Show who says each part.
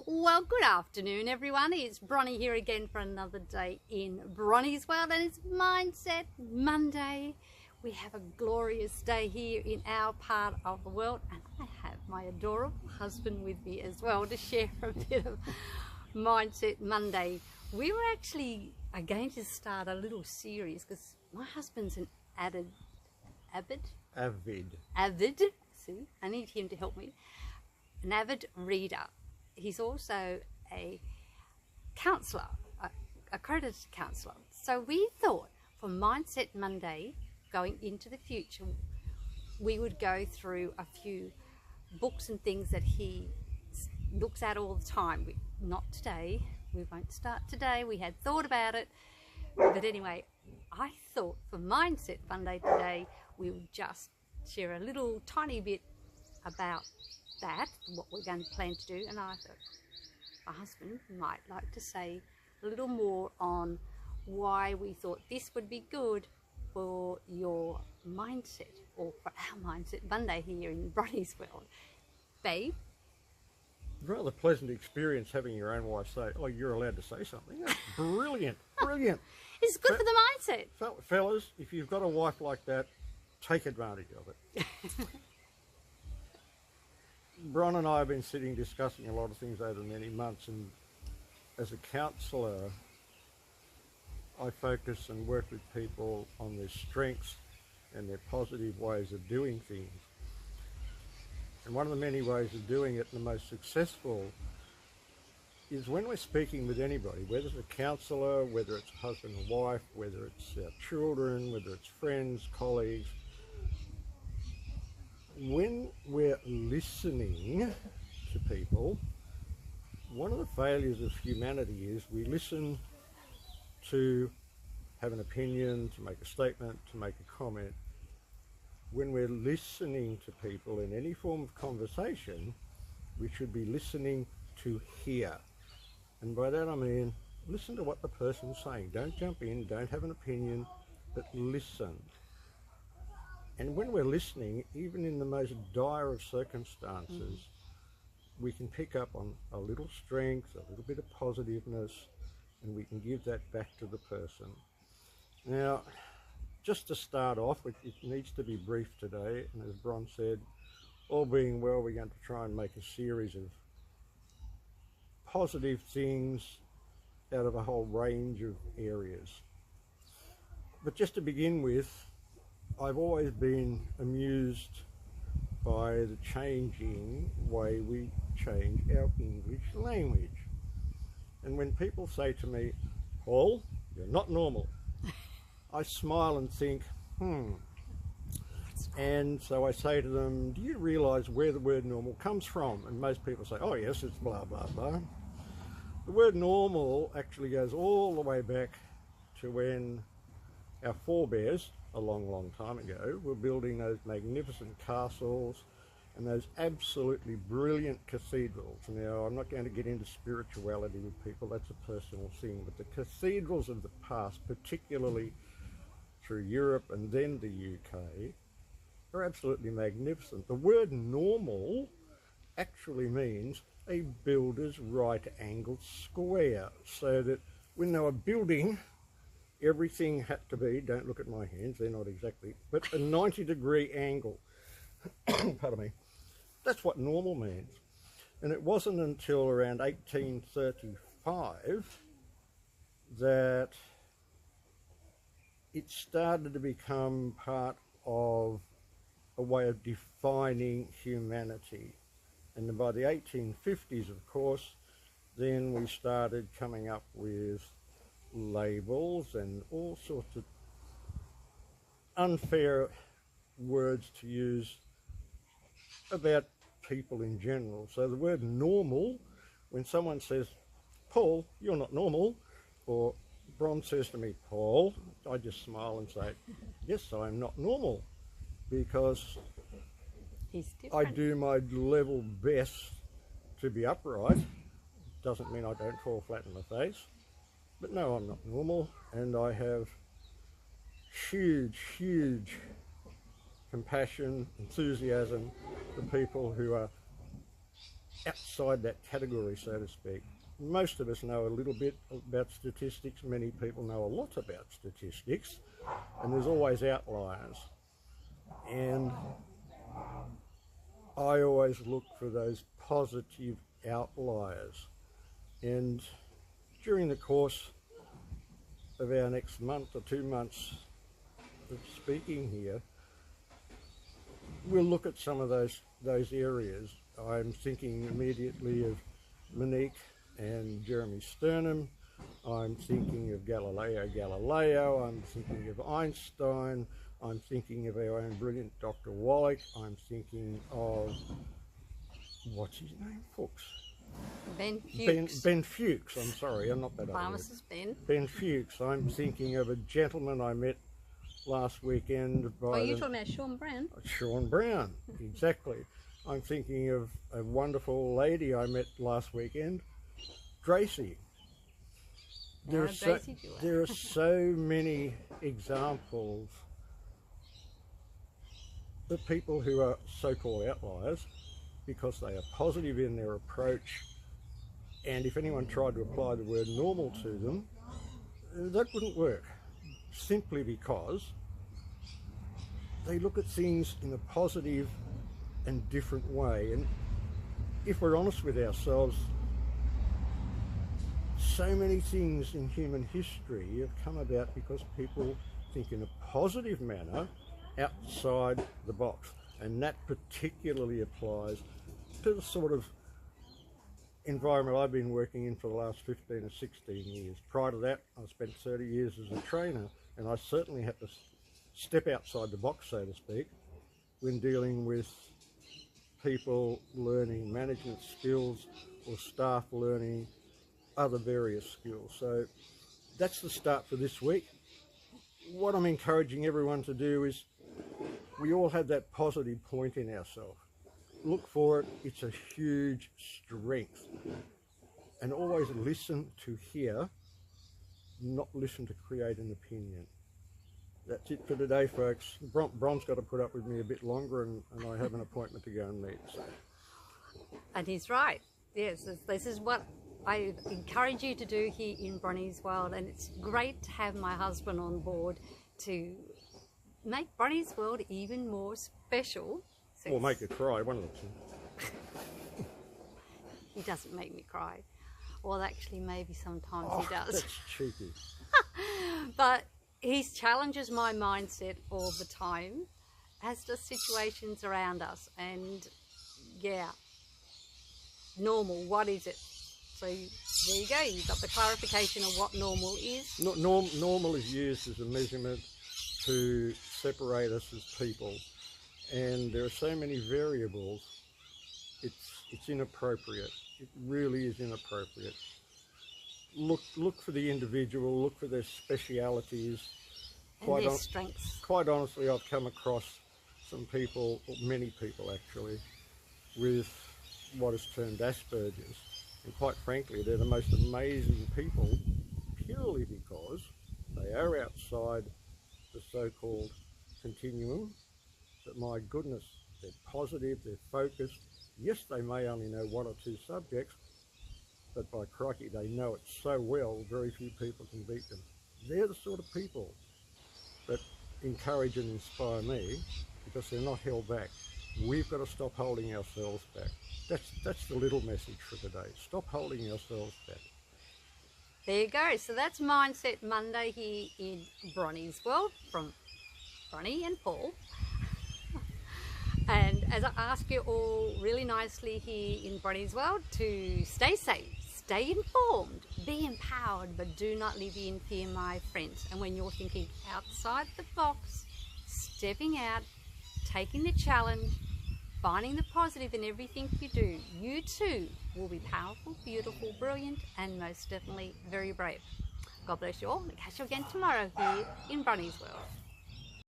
Speaker 1: Well, good afternoon, everyone. It's Bronie here again for another day in Bronie's world, and it's Mindset Monday. We have a glorious day here in our part of the world, and I have my adorable husband with me as well to share a bit of Mindset Monday. We were actually going to start a little series because my husband's an avid. See, I need him to help me. An avid reader. He's also a counsellor, accredited counsellor. So we thought for Mindset Monday, going into the future, we would go through a few books and things that he looks at all the time. Not today. We won't start today. We had thought about it. But anyway, I thought for Mindset Monday today, we would just share a little tiny bit about that, what we're going to plan to do, and I thought my husband might like to say a little more on why we thought this would be good for your mindset, or for our Mindset Monday here in Bronie's world. Babe?
Speaker 2: Rather pleasant experience having your own wife say, oh, you're allowed to say something. That's brilliant, brilliant.
Speaker 1: It's good for the mindset.
Speaker 2: Fellas, if you've got a wife like that, take advantage of it. Bron and I have been sitting discussing a lot of things over many months, and as a counsellor I focus and work with people on their strengths and their positive ways of doing things. And one of the many ways of doing it, and the most successful, is when we're speaking with anybody, whether it's a counsellor, whether it's a husband and wife, whether it's our children, whether it's friends, colleagues, when we're listening to people, one of the failures of humanity is we listen to have an opinion, to make a statement, to make a comment. When we're listening to people in any form of conversation, we should be listening to hear. And by that I mean, listen to what the person's saying. Don't jump in, don't have an opinion, but listen. And when we're listening, even in the most dire of circumstances, we can pick up on a little strength, a little bit of positiveness, and we can give that back to the person. Now, just to start off, it needs to be brief today, and as Bron said, all being well, we're going to try and make a series of positive things out of a whole range of areas. But just to begin with, I've always been amused by the changing way we change our English language. And when people say to me, Paul, you're not normal, I smile and think, And so I say to them, do you realise where the word normal comes from? And most people say, oh yes, it's blah, blah, blah. The word normal actually goes all the way back to when our forebears, a long, long time ago, were building those magnificent castles and those absolutely brilliant cathedrals. Now, I'm not going to get into spirituality with people, that's a personal thing, but the cathedrals of the past, particularly through Europe and then the UK, are absolutely magnificent. The word normal actually means a builder's right-angled square, so that when they were building, everything had to be, don't look at my hands, they're not exactly, but a 90-degree angle. Pardon me. That's what normal means. And it wasn't until around 1835 that it started to become part of a way of defining humanity. And then by the 1850s, of course, then we started coming up with labels and all sorts of unfair words to use about people in general. So the word normal, when someone says, Paul, you're not normal, or Bron says to me, Paul, I just smile and say, yes, I'm not normal, because I do my level best to be upright. Doesn't mean I don't fall flat in the face. But no, I'm not normal, and I have huge, huge compassion, enthusiasm for people who are outside that category, so to speak. Most of us know a little bit about statistics. Many people know a lot about statistics, and there's always outliers. And I always look for those positive outliers. And during the course of our next month or 2 months of speaking here, we'll look at some of those areas. I'm thinking immediately of Monique and Jeremy Sternham. I'm thinking of Galileo Galileo. I'm thinking of Einstein. I'm thinking of our own brilliant Dr. Wallach. I'm thinking of, what's his name, Fuchs?
Speaker 1: Ben Fuchs.
Speaker 2: Ben Fuchs, I'm sorry, I'm not that old.
Speaker 1: Pharmacist Ben.
Speaker 2: Ben Fuchs. I'm thinking of a gentleman I met last weekend.
Speaker 1: Oh, you're talking about Sean Brown?
Speaker 2: Sean Brown, exactly. I'm thinking of a wonderful lady I met last weekend, Tracy. There are so many examples of people who are so-called outliers because they are positive in their approach, and if anyone tried to apply the word normal to them, that wouldn't work, simply because they look at things in a positive and different way. And if we're honest with ourselves, so many things in human history have come about because people think in a positive manner outside the box, and that particularly applies to the sort of environment I've been working in for the last 15 or 16 years. Prior to that, I spent 30 years as a trainer, and I certainly had to step outside the box, so to speak, when dealing with people learning management skills or staff learning other various skills. So that's the start for this week. What I'm encouraging everyone to do is, we all have that positive point in ourselves. Look for it. It's a huge strength. And always listen to hear, not listen to create an opinion. That's it for today, folks. Bron's got to put up with me a bit longer, and I have an appointment to go and meet. So.
Speaker 1: And he's right. Yes, this is what I encourage you to do here in Bronie's World, and it's great to have my husband on board to make Bronie's World even more special. So
Speaker 2: or make you cry, one of the two.
Speaker 1: He doesn't make me cry. Well, actually, maybe sometimes he does.
Speaker 2: That's cheeky.
Speaker 1: But he challenges my mindset all the time, as does situations around us. And yeah, normal, what is it? So there you go, you've got the clarification of what normal is.
Speaker 2: Normal is used as a measurement to separate us as people, and there are so many variables, it's inappropriate. It really is inappropriate. Look for the individual, look for their specialities.
Speaker 1: And their strengths.
Speaker 2: Quite honestly, I've come across some people, or many people actually, with what is termed Asperger's. And quite frankly, they're the most amazing people purely because they are outside the so-called continuum. But my goodness, they're positive, they're focused. Yes, they may only know one or two subjects, but by crikey, they know it so well, very few people can beat them. They're the sort of people that encourage and inspire me because they're not held back. We've got to stop holding ourselves back. That's the little message for today. Stop holding ourselves back.
Speaker 1: There you go. So that's Mindset Monday here in Bronie's World from Bronie and Paul. And as I ask you all really nicely here in Bronie's World to stay safe, stay informed, be empowered, but do not live in fear, my friends. And when you're thinking outside the box, stepping out, taking the challenge, finding the positive in everything you do, you too will be powerful, beautiful, brilliant, and most definitely very brave. God bless you all, and catch you again tomorrow here in Bronie's World.